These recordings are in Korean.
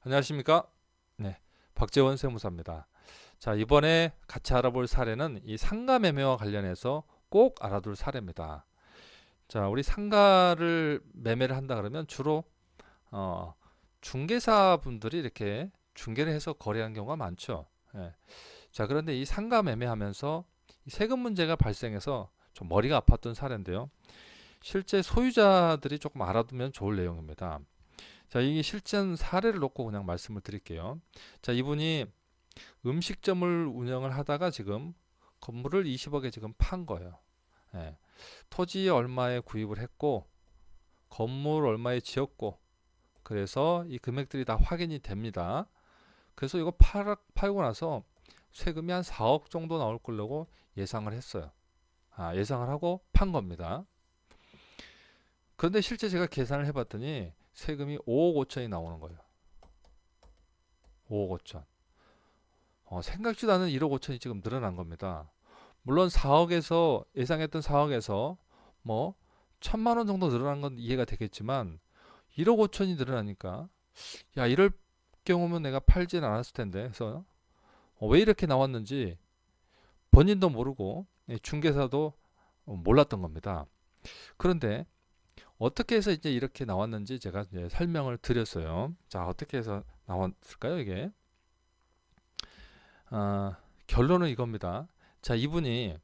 안녕하십니까? 네, 박재원 세무사입니다. 자, 이번에 같이 알아볼 사례는 이 상가 매매와 관련해서 꼭 알아둘 사례입니다. 자, 우리 상가를 매매를 한다 그러면 주로 어, 중개사 분들이 이렇게 중개를 해서 거래하는 경우가 많죠. 예. 자, 그런데 이 상가 매매하면서 이 세금 문제가 발생해서 좀 머리가 아팠던 사례인데요. 실제 소유자들이 조금 알아두면 좋을 내용입니다. 자, 이게 실전 사례를 놓고 그냥 말씀을 드릴게요. 자, 이분이 음식점을 운영을 하다가 지금 건물을 20억에 지금 판 거예요. 예. 토지 얼마에 구입을 했고, 건물 얼마에 지었고, 그래서 이 금액들이 다 확인이 됩니다. 그래서 이거 팔고 나서 세금이 한 4억 정도 나올 거라고 예상을 했어요. 예상을 하고 판 겁니다. 그런데 실제 제가 계산을 해봤더니 세금이 5억 5천이 나오는 거예요. 5억 5천. 생각지도 않은 1억 5천이 지금 늘어난 겁니다. 물론 4억에서 예상했던 4억에서 뭐 1천만 원 정도 늘어난 건 이해가 되겠지만 1억 5천이 늘어나니까 야, 이럴 경우면 내가 팔진 않았을 텐데. 그래서 왜 이렇게 나왔는지 본인도 모르고 중개사도 몰랐던 겁니다. 그런데 어떻게 해서 이제 이렇게 나왔는지 제가 이제 설명을 드렸어요. 자, 어떻게 해서 나왔을까요, 이게? 결론은 이겁니다. 자, 이분이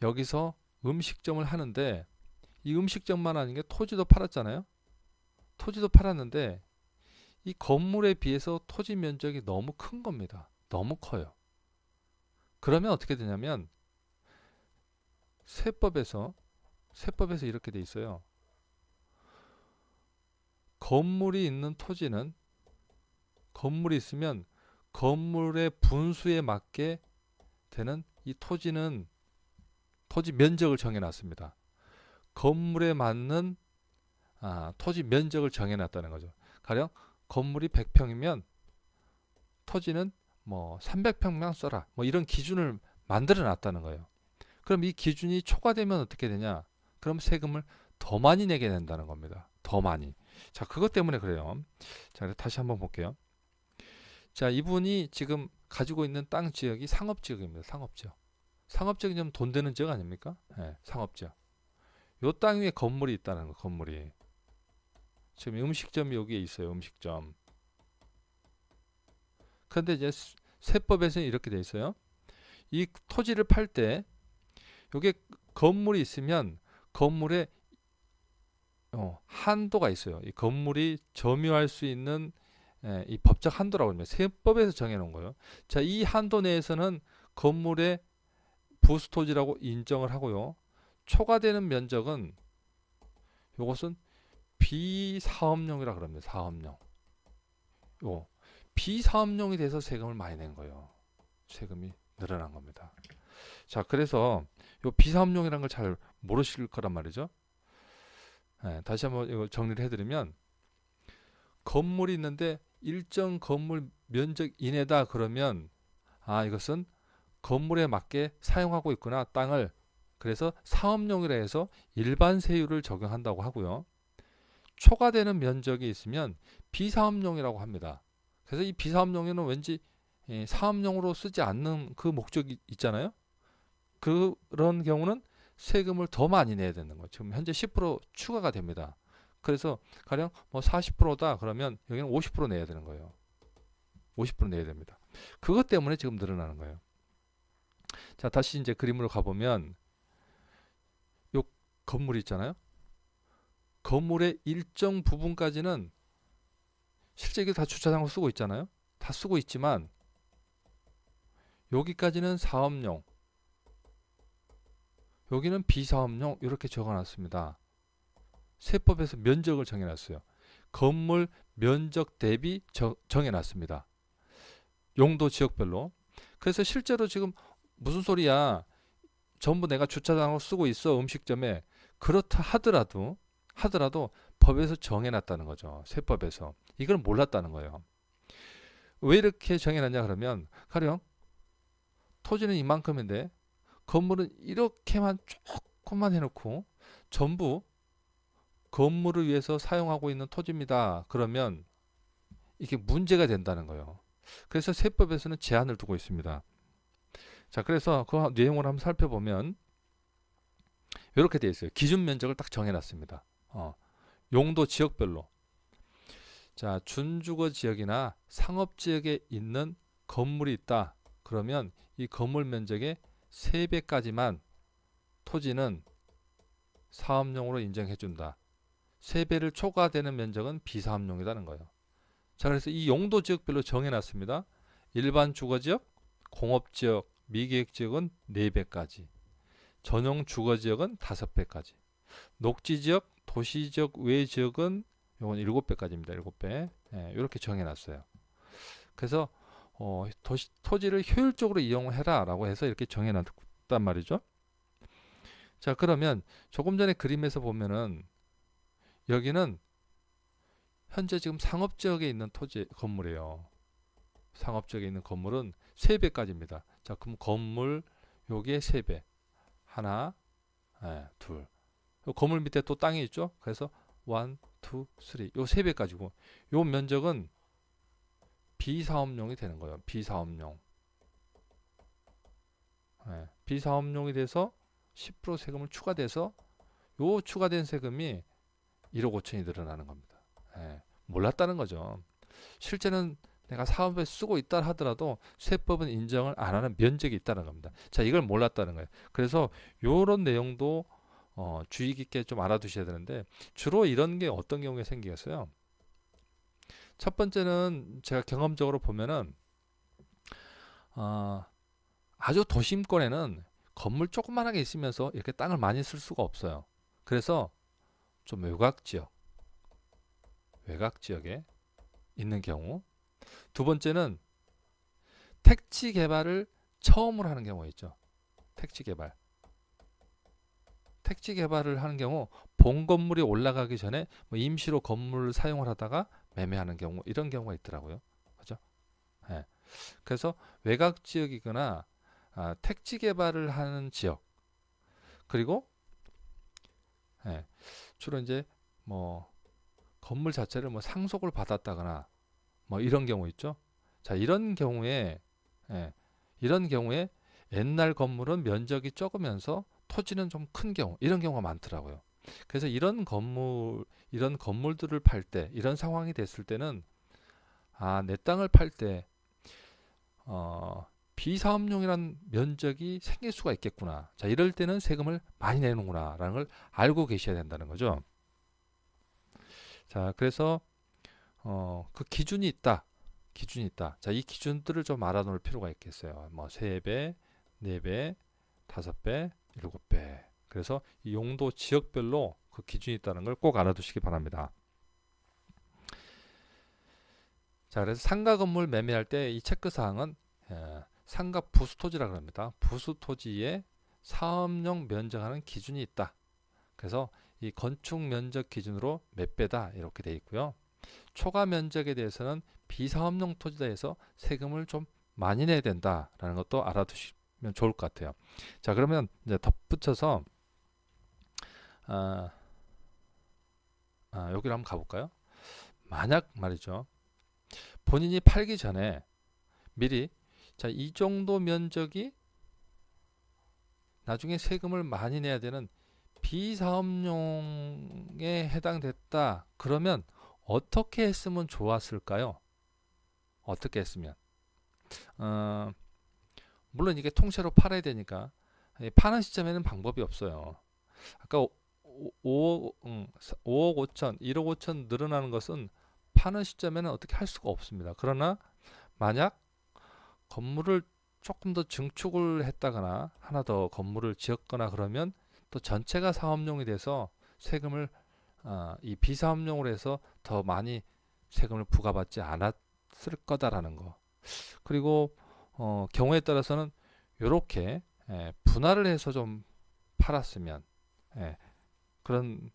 여기서 음식점을 하는데 이 음식점만 아닌 게 토지도 팔았잖아요. 토지도 팔았는데 이 건물에 비해서 토지 면적이 너무 큰 겁니다. 너무 커요. 그러면 어떻게 되냐면 세법에서 세법에서 이렇게 돼 있어요. 건물이 있는 토지는 건물이 있으면 건물의 분수에 맞게 되는 이 토지는 토지 면적을 정해 놨습니다. 건물에 맞는 토지 면적을 정해 놨다는 거죠. 가령 건물이 100평이면 토지는 뭐 300평만 써라. 뭐 이런 기준을 만들어 놨다는 거예요. 그럼 이 기준이 초과되면 어떻게 되냐? 그럼 세금을 더 많이 내게 된다는 겁니다. 더 많이. 자, 그것 때문에 그래요. 자, 다시 한번 볼게요. 자, 이분이 지금 가지고 있는 땅 지역이 상업지역입니다. 상업지역. 상업지역이 좀 돈 되는 지역 아닙니까? 네, 상업지역. 요 땅 위에 건물이 있다는 거, 건물이. 지금 음식점이 여기에 있어요, 음식점. 그런데 이제 세법에서는 이렇게 돼 있어요. 이 토지를 팔 때, 요게 건물이 있으면 건물에 한도가 있어요. 이 건물이 점유할 수 있는 이 법적 한도라고 합니다. 세법에서 정해놓은 거예요. 자, 이 한도 내에서는 건물의 부수토지라고 인정을 하고요. 초과되는 면적은 요것은 비사업용이라 그럽니다. 사업용. 비사업용이 돼서 세금을 많이 낸 거예요. 세금이 늘어난 겁니다. 자, 그래서 요 비사업용이라는 걸 잘 모르실 거란 말이죠. 다시 한번 이거 정리를 해드리면 건물이 있는데 일정 건물 면적 이내다 그러면 이것은 건물에 맞게 사용하고 있구나 땅을. 그래서 사업용이라 해서 일반 세율을 적용한다고 하고요. 초과되는 면적이 있으면 비사업용이라고 합니다. 그래서 이 비사업용에는 왠지 사업용으로 쓰지 않는 그 목적이 있잖아요. 그런 경우는 세금을 더 많이 내야 되는 거죠. 지금 현재 10% 추가가 됩니다. 그래서 가령 뭐 40%다 그러면 여기는 50% 내야 되는 거예요. 50% 내야 됩니다. 그것 때문에 지금 늘어나는 거예요. 자, 다시 이제 그림으로 가보면 요 건물 있잖아요. 건물의 일정 부분까지는 실제 이게 다 주차장으로 쓰고 있잖아요. 다 쓰고 있지만 여기까지는 사업용, 여기는 비사업용 이렇게 적어놨습니다. 세법에서 면적을 정해놨어요. 건물 면적 대비 정해놨습니다. 용도 지역별로. 그래서 실제로 지금 무슨 소리야? 전부 내가 주차장으로 쓰고 있어 음식점에. 그렇다 하더라도 법에서 정해놨다는 거죠. 세법에서. 이걸 몰랐다는 거예요. 왜 이렇게 정해놨냐 그러면 가령 토지는 이만큼인데 건물은 이렇게만 조금만 해놓고 전부 건물을 위해서 사용하고 있는 토지입니다. 그러면 이게 문제가 된다는 거예요. 그래서 세법에서는 제한을 두고 있습니다. 자, 그래서 그 내용을 한번 살펴보면 이렇게 되어 있어요. 기준 면적을 딱 정해놨습니다. 용도 지역별로. 자, 준주거 지역이나 상업 지역에 있는 건물이 있다. 그러면 이 건물 면적의 3배까지만 토지는 사업용으로 인정해준다. 3배를 초과되는 면적은 비사업용이라는 거예요. 자, 그래서 이 용도 지역별로 정해놨습니다. 일반 주거지역, 공업지역, 미계획지역은 4배까지, 전용 주거지역은 5배까지, 녹지지역, 도시지역 외 지역은 이건 7배까지입니다. 7배. 예, 이렇게 정해놨어요. 그래서 토지를 효율적으로 이용해라 라고 해서 이렇게 정해놨단 말이죠. 자, 그러면 조금 전에 그림에서 보면은 여기는 현재 지금 상업지역에 있는 토지 건물이에요. 상업지역에 있는 건물은 3배까지입니다. 자, 그럼 건물 요게 3배. 하나, 둘. 건물 밑에 또 땅이 있죠. 그래서 1, 2, 3. 요 3배까지고 요 면적은 비사업용이 되는 거예요. 비사업용. 비사업용이 돼서 10% 세금을 추가돼서 요 추가된 세금이 1억 5천이 늘어나는 겁니다. 몰랐다는 거죠. 실제는 내가 사업에 쓰고 있다 하더라도 세법은 인정을 안 하는 면적이 있다는 겁니다. 자, 이걸 몰랐다는 거예요. 그래서 요런 내용도 주의 깊게 좀 알아두셔야 되는데 주로 이런 게 어떤 경우에 생기겠어요? 첫 번째는 제가 경험적으로 보면은 아주 도심권에는 건물 조그만하게 있으면서 이렇게 땅을 많이 쓸 수가 없어요. 그래서 좀 외곽 지역에 있는 경우. 두 번째는 택지 개발을 처음으로 하는 경우가 있죠. 택지 개발을 하는 경우 본 건물이 올라가기 전에 뭐 임시로 건물을 사용을 하다가 매매하는 경우, 이런 경우가 있더라고요. 그죠? 예. 그래서 외곽 지역이거나 택지 개발을 하는 지역, 그리고 주로 이제 뭐 건물 자체를 뭐 상속을 받았다거나 뭐 이런 경우 있죠. 자, 예, 이런 경우에 옛날 건물은 면적이 적으면서 토지는 좀 큰 경우, 이런 경우가 많더라고요. 그래서 이런 건물들을 팔 때, 이런 상황이 됐을 때는 내 땅을 팔 때 비사업용이란 면적이 생길 수가 있겠구나. 자, 이럴 때는 세금을 많이 내는구나라는 걸 알고 계셔야 된다는 거죠. 자, 그래서 그 기준이 있다. 자, 이 기준들을 좀 알아놓을 필요가 있겠어요. 뭐 3배, 4배, 5배, 7배. 그래서 이 용도 지역별로 그 기준이 있다는 걸 꼭 알아두시기 바랍니다. 자, 그래서 상가 건물 매매할 때 이 체크 사항은 상가 부수 토지라고 합니다. 부수 토지에 사업용 면적하는 기준이 있다. 그래서 이 건축 면적 기준으로 몇 배다 이렇게 되어 있고요. 초과 면적에 대해서는 비사업용 토지다 해서 세금을 좀 많이 내야 된다라는 것도 알아두시면 좋을 것 같아요. 자, 그러면 이제 덧붙여서 여기로 한번 가볼까요? 만약 말이죠. 본인이 팔기 전에 미리 이 정도 면적이 나중에 세금을 많이 내야 되는 비사업용에 해당됐다. 그러면 어떻게 했으면 좋았을까요? 어떻게 했으면? 물론 이게 통째로 팔아야 되니까 파는 시점에는 방법이 없어요. 아까 5억 5천, 1억 5천 늘어나는 것은 파는 시점에는 어떻게 할 수가 없습니다. 그러나 만약 건물을 조금 더 증축을 했다거나 하나 더 건물을 지었거나 그러면 또 전체가 사업용이 돼서 세금을 이 비사업용으로 해서 더 많이 세금을 부과받지 않았을 거다라는 거. 그리고 경우에 따라서는 이렇게 분할을 해서 좀 팔았으면 그런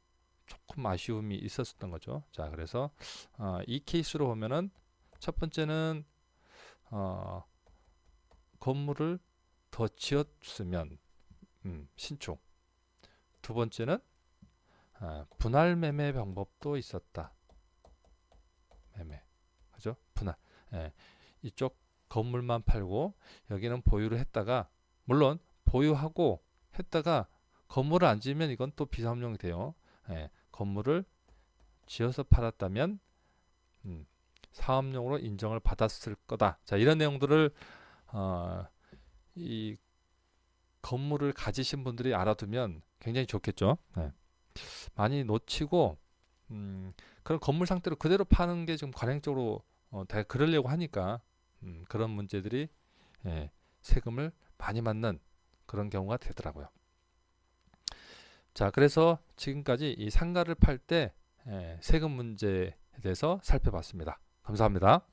조금 아쉬움이 있었던 거죠. 자, 그래서 이 케이스로 보면은 첫 번째는 건물을 더 지었으면 신축. 두 번째는 분할 매매 방법도 있었다. 매매. 그죠? 분할. 예, 이쪽 건물만 팔고 여기는 보유를 했다가, 물론 보유하고 했다가 건물을 안 지으면 이건 또 비사업용이 돼요. 예, 건물을 지어서 팔았다면 사업용으로 인정을 받았을 거다. 자, 이런 내용들을 이 건물을 가지신 분들이 알아두면 굉장히 좋겠죠. 네. 많이 놓치고 그런 건물 상태로 그대로 파는 게 지금 관행적으로 다 그러려고 하니까 그런 문제들이 예, 세금을 많이 맞는 그런 경우가 되더라고요. 자, 그래서 지금까지 이 상가를 팔 때 세금 문제에 대해서 살펴봤습니다. 감사합니다.